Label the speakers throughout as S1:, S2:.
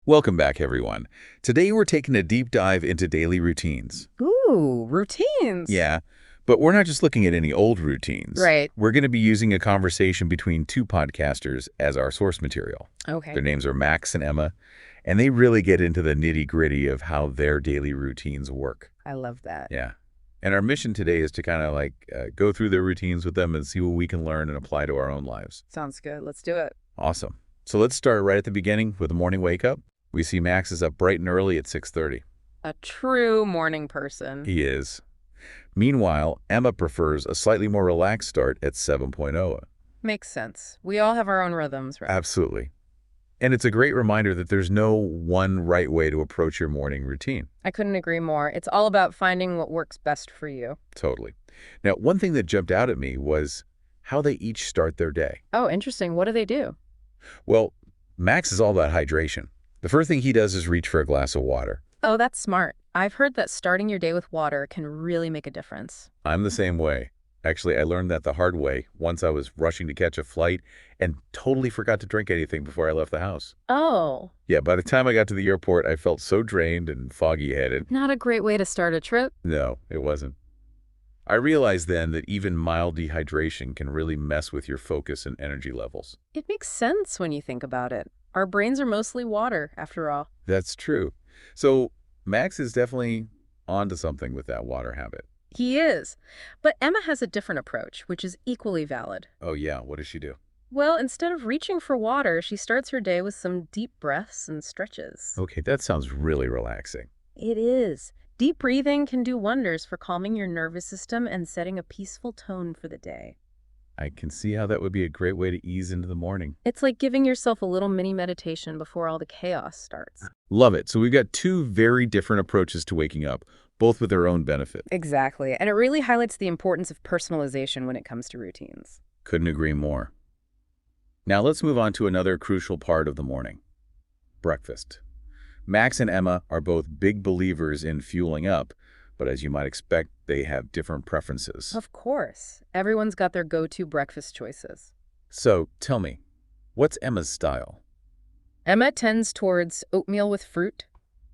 S1: Welcome back, everyone. Today we're taking a deep dive into daily routines.
S2: Ooh, routines.
S1: Yeah, but we're not just looking at any old routines.
S2: Right.
S1: We're going to be using a conversation between two podcasters as our source material. Their
S2: Okay.
S1: names are Max and Emma, and they really get into the nitty-gritty of how their daily routines work.
S2: I love that.
S1: Yeah. And our mission today is to kind of go through their routines with them and see what we can learn and apply to our own lives.
S2: Sounds good. Let's do it.
S1: Awesome. So let's start right at the beginning with the morning wake-up. We see Max is up bright and early at 6:30.
S2: A true morning person.
S1: He is. Meanwhile, Emma prefers a slightly more relaxed start at 7:00.
S2: Makes sense. We all have our own rhythms, right?
S1: Absolutely. And it's a great reminder that there's no one right way to approach your morning routine.
S2: I couldn't agree more. It's all about finding what works best for you.
S1: Totally. Now, one thing that jumped out at me was how they each start their day.
S2: Oh, interesting. What do they do?
S1: Well, Max is all about hydration. The first thing he does is reach for a glass of water.
S2: Oh, that's smart. I've heard that starting your day with water can really make a difference.
S1: I'm the same way. Actually, I learned that the hard way once I was rushing to catch a flight and totally forgot to drink anything before I left the house.
S2: Oh,
S1: Yeah, by the time I got to the airport, I felt so drained and foggy-headed.
S2: not a great way to start a trip.
S1: No, it wasn't. I realized then that even mild dehydration can really mess with your focus and energy levels.
S2: It makes sense when you think about it. Our brains are mostly water, after all.
S1: That's true. So Max is definitely onto something with that water habit.
S2: He is. But Emma has a different approach, which is equally valid.
S1: Oh yeah, what does she do?
S2: Well, instead of reaching for water, she starts her day with some deep breaths and stretches.
S1: Okay, that sounds really relaxing.
S2: It is. Deep breathing can do wonders for calming your nervous system and setting a peaceful tone for the day.
S1: I can see how that would be a great way to ease into the morning.
S2: It's like giving yourself a little mini meditation before all the chaos starts.
S1: Love it. So we've got two very different approaches to waking up, both with their own benefit.
S2: Exactly. And it really highlights the importance of personalization when it comes to routines.
S1: Couldn't agree more. Now let's move on to another crucial part of the morning. Breakfast. Max and Emma are both big believers in fueling up, but as you might expect, they have different preferences.
S2: Of course. Everyone's got their go-to breakfast choices.
S1: So tell me, what's Emma's style?
S2: Emma tends towards oatmeal with fruit.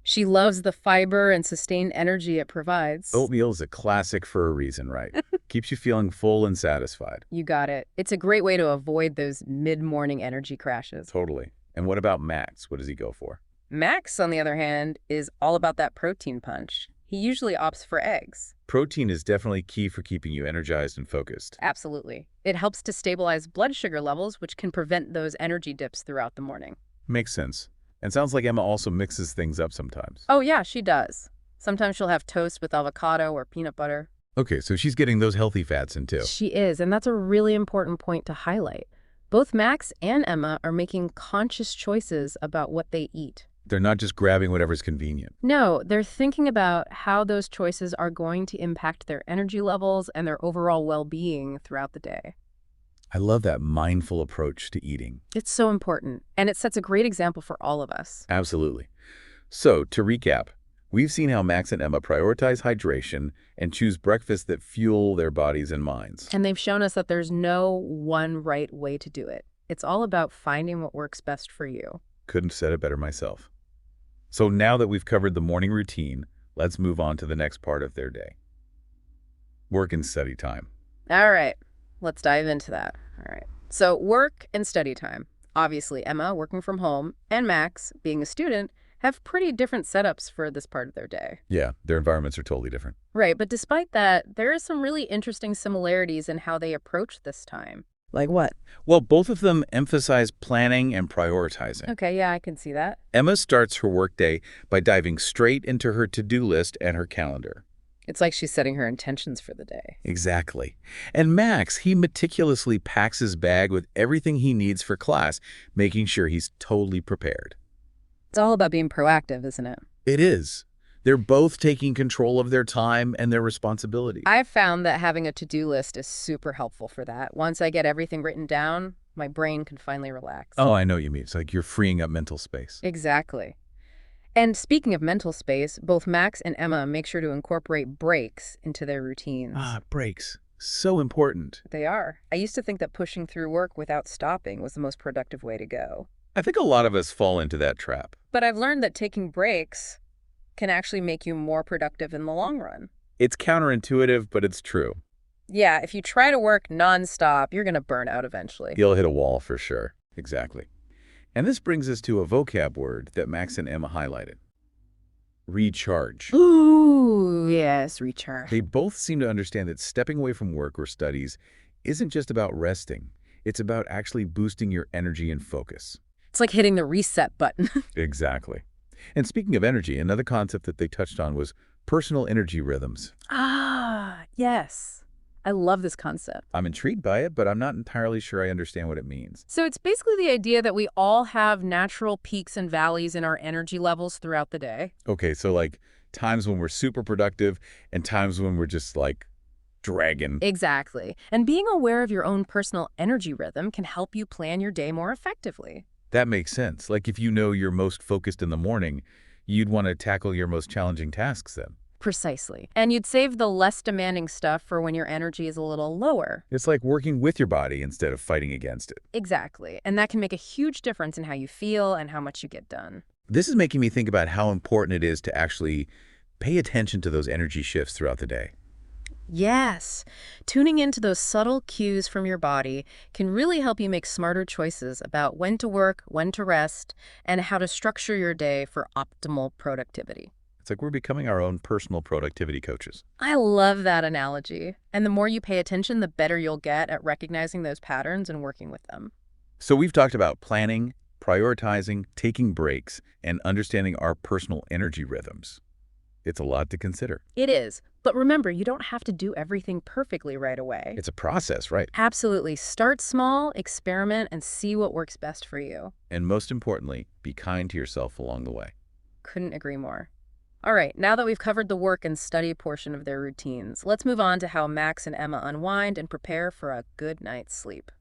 S2: She loves the fiber and sustained energy it provides.
S1: Oatmeal is a classic for a reason, right? Keeps you feeling full and satisfied.
S2: You got it. It's a great way to avoid those mid-morning energy crashes.
S1: Totally. And what about Max? What does he go for?
S2: Max, on the other hand, is all about that protein punch. He usually opts for eggs.
S1: Protein is definitely key for keeping you energized and focused.
S2: Absolutely. It helps to stabilize blood sugar levels, which can prevent those energy dips throughout the morning.
S1: Makes sense. And sounds like Emma also mixes things up sometimes.
S2: Oh, yeah, she does. Sometimes she'll have toast with avocado or peanut butter.
S1: Okay, so she's getting those healthy fats in too.
S2: She is, and that's a really important point to highlight. Both Max and Emma are making conscious choices about what they eat.
S1: They're not just grabbing whatever's convenient.
S2: No, they're thinking about how those choices are going to impact their energy levels and their overall well-being throughout the day.
S1: I love that mindful approach to eating.
S2: It's so important, and it sets a great example for all of us.
S1: Absolutely. So, to recap, we've seen how Max and Emma prioritize hydration and choose breakfasts that fuel their bodies and minds.
S2: And they've shown us that there's no one right way to do it. It's all about finding what works best for you.
S1: Couldn't have said it better myself. So now that we've covered the morning routine, let's move on to the next part of their day. Work and study time.
S2: All right, let's dive into that. All right. So work and study time. Obviously, Emma, working from home, and Max, being a student, have pretty different setups for this part of their day.
S1: Yeah, their environments are totally different.
S2: Right, but despite that, there are some really interesting similarities in how they approach this time. Like what?
S1: Well, both of them emphasize planning and prioritizing.
S2: Okay, yeah, I can see that.
S1: Emma starts her workday by diving straight into her to-do list and her calendar.
S2: It's like she's setting her intentions for the day.
S1: Exactly. And Max, he meticulously packs his bag with everything he needs for class, making sure he's totally prepared.
S2: It's all about being proactive, isn't it?
S1: It is. They're both taking control of their time and their responsibility.
S2: I've found that having a to-do list is super helpful for that. Once I get everything written down, my brain can finally relax.
S1: Oh, I know what you mean. It's like you're freeing up mental space.
S2: Exactly. And speaking of mental space, both Max and Emma make sure to incorporate breaks into their routines.
S1: Ah, breaks. So important.
S2: They are. I used to think that pushing through work without stopping was the most productive way to go.
S1: I think a lot of us fall into that trap.
S2: But I've learned that taking breaks can actually make you more productive in the long run.
S1: It's counterintuitive, but it's true.
S2: Yeah, if you try to work nonstop, you're going to burn out eventually.
S1: You'll hit a wall for sure. Exactly. And this brings us to a vocab word that Max and Emma highlighted. Recharge.
S2: Ooh, yes, recharge.
S1: They both seem to understand that stepping away from work or studies isn't just about resting. It's about actually boosting your energy and focus.
S2: It's like hitting the reset button.
S1: Exactly. And speaking of energy, another concept that they touched on was personal energy rhythms.
S2: Ah, yes. I love this concept.
S1: I'm intrigued by it, but I'm not entirely sure I understand what it means.
S2: So it's basically the idea that we all have natural peaks and valleys in our energy levels throughout the day.
S1: Okay, so like times when we're super productive and times when we're just like dragging.
S2: Exactly. And being aware of your own personal energy rhythm can help you plan your day more effectively.
S1: That makes sense. Like if you know you're most focused in the morning, you'd want to tackle your most challenging tasks then.
S2: Precisely. And you'd save the less demanding stuff for when your energy is a little lower.
S1: It's like working with your body instead of fighting against it.
S2: Exactly. And that can make a huge difference in how you feel and how much you get done.
S1: This is making me think about how important it is to actually pay attention to those energy shifts throughout the day.
S2: Yes. Tuning into those subtle cues from your body can really help you make smarter choices about when to work, when to rest, and how to structure your day for optimal productivity.
S1: It's like we're becoming our own personal productivity coaches.
S2: I love that analogy. And the more you pay attention, the better you'll get at recognizing those patterns and working with them.
S1: So we've talked about planning, prioritizing, taking breaks, and understanding our personal energy rhythms. It's a lot to consider.
S2: It is. But remember, you don't have to do everything perfectly right away.
S1: It's a process, right?
S2: Absolutely. Start small, experiment, and see what works best for you.
S1: And most importantly, be kind to yourself along the way.
S2: Couldn't agree more. All right, now that we've covered the work and study portion of their routines, let's move on to how Max and Emma unwind and prepare for a good night's sleep.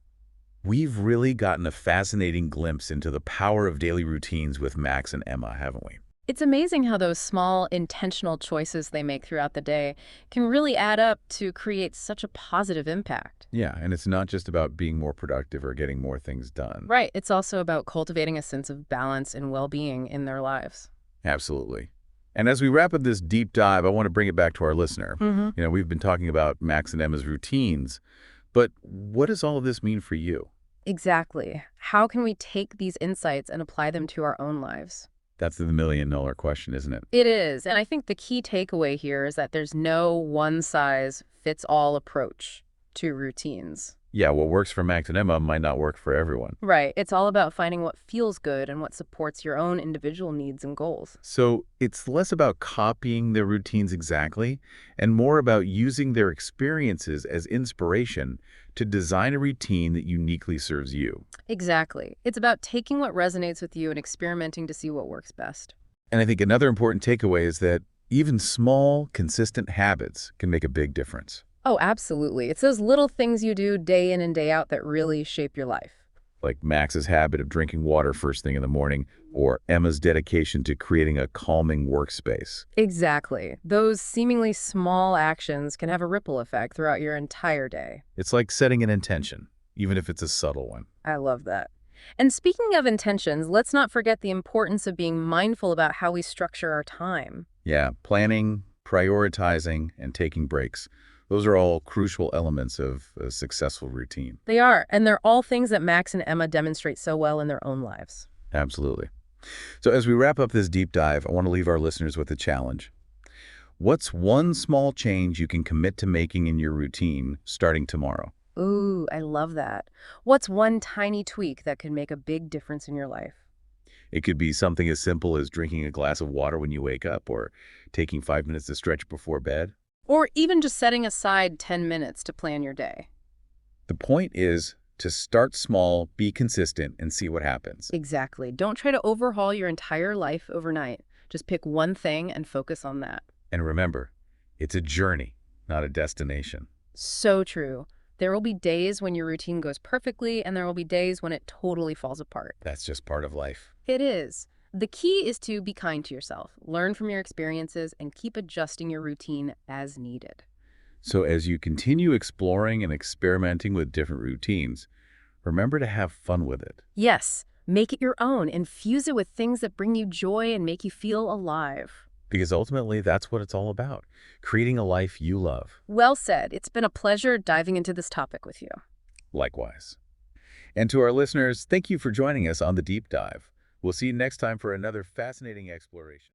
S1: We've really gotten a fascinating glimpse into the power of daily routines with Max and Emma, haven't we?
S2: It's amazing how those small, intentional choices they make throughout the day can really add up to create such a positive impact.
S1: Yeah, and it's not just about being more productive or getting more things done.
S2: Right, it's also about cultivating a sense of balance and well-being in their lives.
S1: Absolutely. And as we wrap up this deep dive, I want to bring it back to our listener.
S2: Mm-hmm.
S1: We've been talking about Max and Emma's routines, but what does all of this mean for you?
S2: Exactly. How can we take these insights and apply them to our own lives?
S1: That's the million-dollar question, isn't it?
S2: It is. And I think the key takeaway here is that there's no one-size-fits-all approach to routines.
S1: Yeah, what works for Max and Emma might not work for everyone.
S2: Right. It's all about finding what feels good and what supports your own individual needs and goals.
S1: So it's less about copying their routines exactly and more about using their experiences as inspiration to design a routine that uniquely serves you.
S2: Exactly. It's about taking what resonates with you and experimenting to see what works best.
S1: And I think another important takeaway is that even small, consistent habits can make a big difference.
S2: Oh, absolutely. It's those little things you do day in and day out that really shape your life.
S1: Like Max's habit of drinking water first thing in the morning, or Emma's dedication to creating a calming workspace.
S2: Exactly. Those seemingly small actions can have a ripple effect throughout your entire day.
S1: It's like setting an intention, even if it's a subtle one.
S2: I love that. And speaking of intentions, let's not forget the importance of being mindful about how we structure our time.
S1: Yeah, planning, prioritizing, and taking breaks. Those are all crucial elements of a successful routine.
S2: They are, and they're all things that Max and Emma demonstrate so well in their own lives.
S1: Absolutely. So as we wrap up this deep dive, I want to leave our listeners with a challenge. What's one small change you can commit to making in your routine starting tomorrow?
S2: Ooh, I love that. What's one tiny tweak that can make a big difference in your life?
S1: It could be something as simple as drinking a glass of water when you wake up or taking 5 minutes to stretch before bed.
S2: Or even just setting aside 10 minutes to plan your day.
S1: The point is to start small, be consistent, and see what happens.
S2: Exactly. Don't try to overhaul your entire life overnight. Just pick one thing and focus on that.
S1: And remember, it's a journey, not a destination.
S2: So true. There will be days when your routine goes perfectly, and there will be days when it totally falls apart.
S1: That's just part of life.
S2: It is. The key is to be kind to yourself, learn from your experiences, and keep adjusting your routine as needed.
S1: So as you continue exploring and experimenting with different routines, remember to have fun with it.
S2: Yes, Make it your own. Infuse it with things that bring you joy and make you feel alive.
S1: Because ultimately, that's what it's all about, creating a life you love.
S2: Well said. It's been a pleasure diving into this topic with you.
S1: Likewise. And to our listeners, thank you for joining us on the Deep Dive. We'll see you next time for another fascinating exploration.